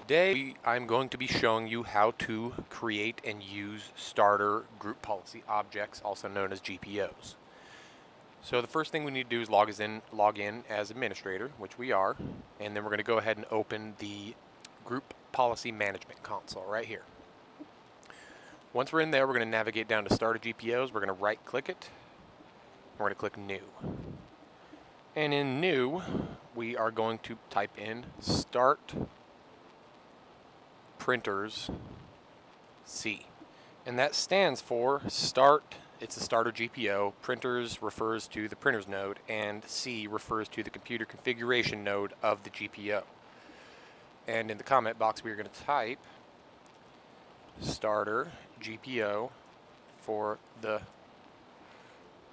Today I'm going to be showing you how to create and use starter group policy objects, also known as GPOs. So the first thing we need to do is log in as administrator, which we are, and then we're going to go ahead and open the group policy management console right here. Once we're in there, we're going to navigate down to starter GPOs. We're going to right click it. We're going to click new. And in new, we are going to type in start printers C, and that stands for start. It's a starter GPO. Printers refers to the printers node, and C refers to the computer configuration node of the GPO. And in the comment box, we are going to type starter GPO for the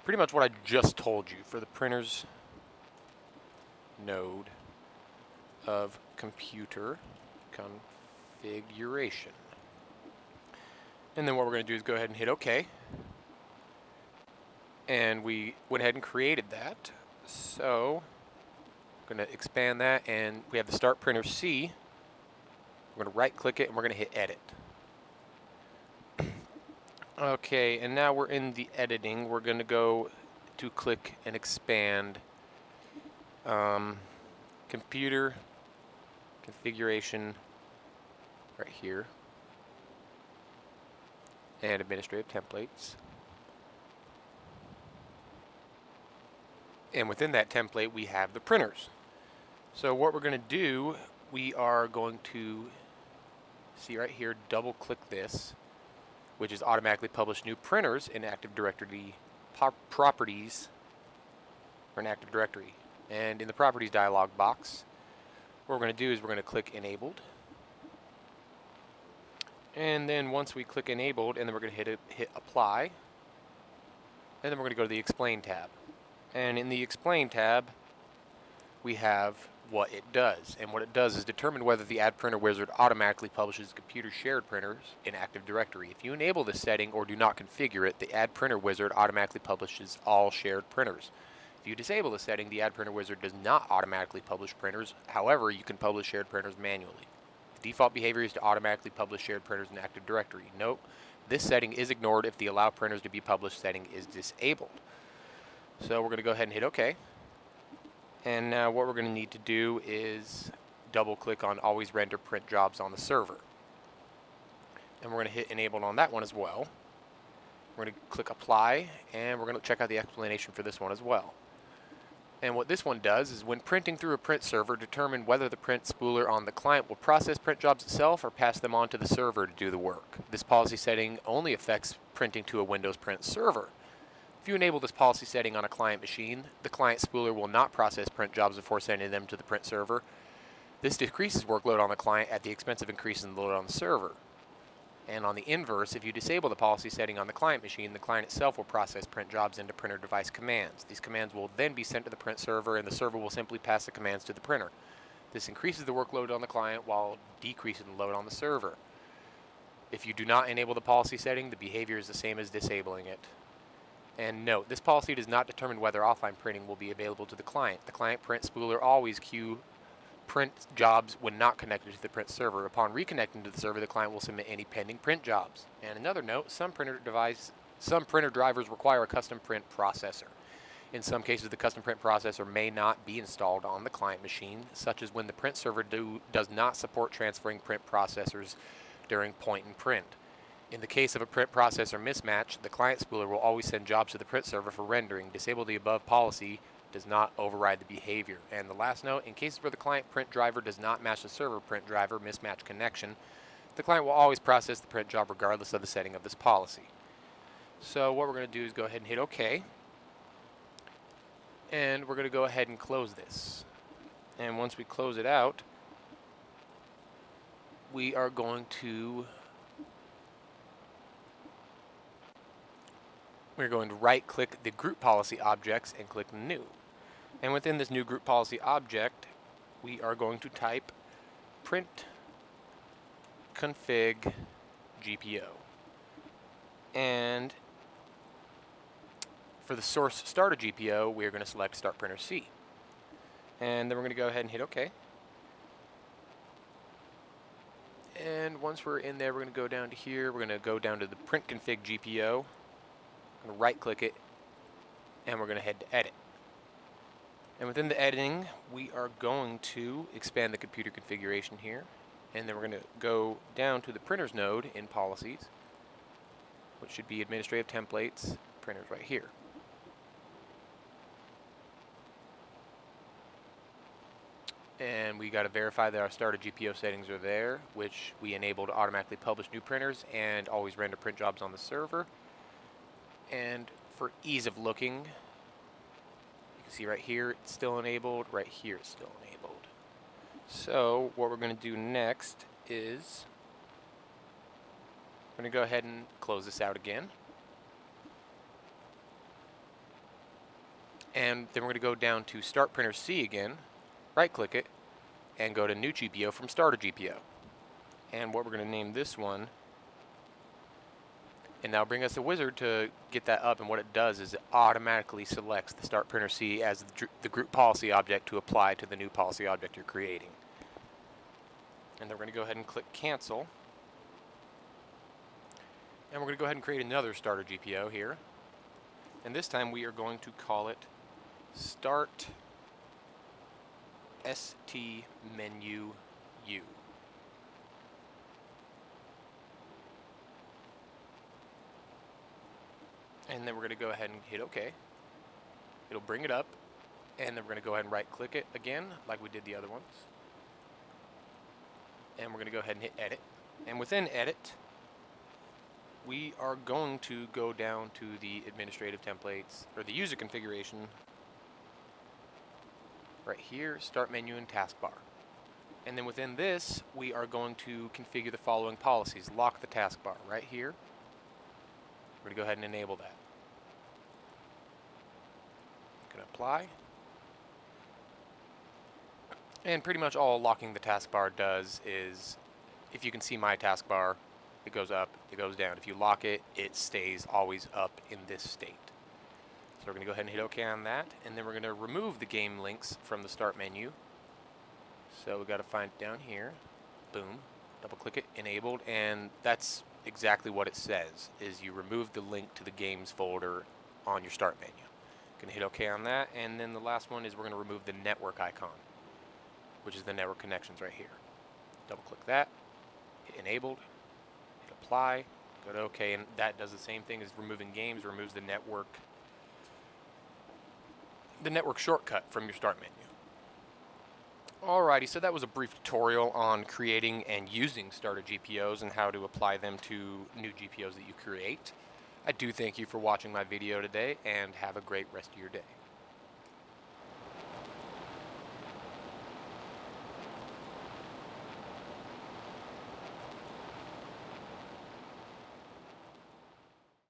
pretty much what I just told you, for the printers node of computer configuration. And then what we're going to do is go ahead and hit OK. And we went ahead and created that. So I'm going to expand that, and we have the start printer C. We're going to right click it, and we're going to hit edit. Okay, and now we're in the editing. We're going to go to click and expand computer configuration right here, and administrative templates. And within that template, we have the printers. So what we're going to do, we are going to see right here, double click this, which is automatically publish new printers in Active Directory properties, or in Active Directory. And in the properties dialog box, what we're going to do is we're going to click enabled. And then once we click enabled, and then we're going to hit apply, and then we're going to go to the explain tab. And in the explain tab, we have what it does. And what it does is determine whether the Add Printer Wizard automatically publishes computer shared printers in Active Directory. If you enable this setting or do not configure it, the Add Printer Wizard automatically publishes all shared printers. If you disable the setting, the Add Printer Wizard does not automatically publish printers. However, you can publish shared printers manually. The default behavior is to automatically publish shared printers in Active Directory. Note, this setting is ignored if the Allow Printers to be Published setting is disabled. So we're going to go ahead and hit OK. And now what we're going to need to do is double click on Always Render Print Jobs on the server. And we're going to hit Enabled on that one as well. We're going to click Apply, and we're going to check out the explanation for this one as well. And what this one does is, when printing through a print server, determine whether the print spooler on the client will process print jobs itself or pass them on to the server to do the work. This policy setting only affects printing to a Windows print server. If you enable this policy setting on a client machine, the client spooler will not process print jobs before sending them to the print server. This decreases workload on the client at the expense of increasing the load on the server. And on the inverse, if you disable the policy setting on the client machine, the client itself will process print jobs into printer device commands. These commands will then be sent to the print server, and the server will simply pass the commands to the printer. This increases the workload on the client while decreasing the load on the server. If you do not enable the policy setting, the behavior is the same as disabling it. And note, this policy does not determine whether offline printing will be available to the client. The client print spooler always queue print jobs when not connected to the print server. Upon reconnecting to the server, the client will submit any pending print jobs. And another note, some printer drivers require a custom print processor. In some cases, the custom print processor may not be installed on the client machine, such as when the print server does not support transferring print processors during point and print. In the case of a print processor mismatch, the client spooler will always send jobs to the print server for rendering. Disable the above policy does not override the behavior. And the last note, in cases where the client print driver does not match the server print driver mismatch connection, the client will always process the print job regardless of the setting of this policy. So what we're going to do is go ahead and hit OK. And we're going to go ahead and close this. And once we close it out, we are going to right click the group policy objects and click new. And within this new group policy object, we are going to type print config GPO. And for the source starter GPO, we are going to select start printer C. And then we're going to go ahead and hit OK. And once we're in there, we're going to go down to here. We're going to go down to the print config GPO. I'm going to right click it, and we're going to head to edit. And within the editing, we are going to expand the computer configuration here. And then we're going to go down to the printers node in policies, which should be administrative templates, printers right here. And we got to verify that our starter GPO settings are there, which we enable to automatically publish new printers and always render print jobs on the server. And for ease of looking, you can see right here it's still enabled, right here it's still enabled. So what we're going to do next is we're going to go ahead and close this out again. And then we're going to go down to Start Printer C again, right click it, and go to New GPO from Starter GPO. And what we're going to name this one, and that'll bring us a wizard to get that up, and what it does is it automatically selects the Start Printer C as the group policy object to apply to the new policy object you're creating. And then we're going to go ahead and click Cancel. And we're going to go ahead and create another Starter GPO here. And this time we are going to call it Start ST Menu U. And then we're going to go ahead and hit OK. It'll bring it up, and then we're going to go ahead and right click it again like we did the other ones. And we're going to go ahead and hit Edit. And within Edit, we are going to go down to the administrative templates, or the user configuration, right here, Start Menu and Taskbar. And then within this, we are going to configure the following policies. Lock the taskbar right here. We're going to go ahead and enable that. Going to apply. And pretty much all locking the taskbar does is, if you can see my taskbar, it goes up, it goes down. If you lock it, it stays always up in this state. So we're going to go ahead and hit OK on that, and then we're going to remove the game links from the Start menu. So we've got to find it down here. Boom. Double click it, enabled, and that's exactly what it says, is you remove the link to the games folder on your Start menu. Going to hit OK on that, and then the last one is we're going to remove the network icon, which is the network connections right here. Double click that, hit enabled, hit apply, go to OK, and that does the same thing as removing games, removes the network shortcut from your Start menu. Alrighty, so that was a brief tutorial on creating and using starter GPOs and how to apply them to new GPOs that you create. I do thank you for watching my video today, and have a great rest of your day.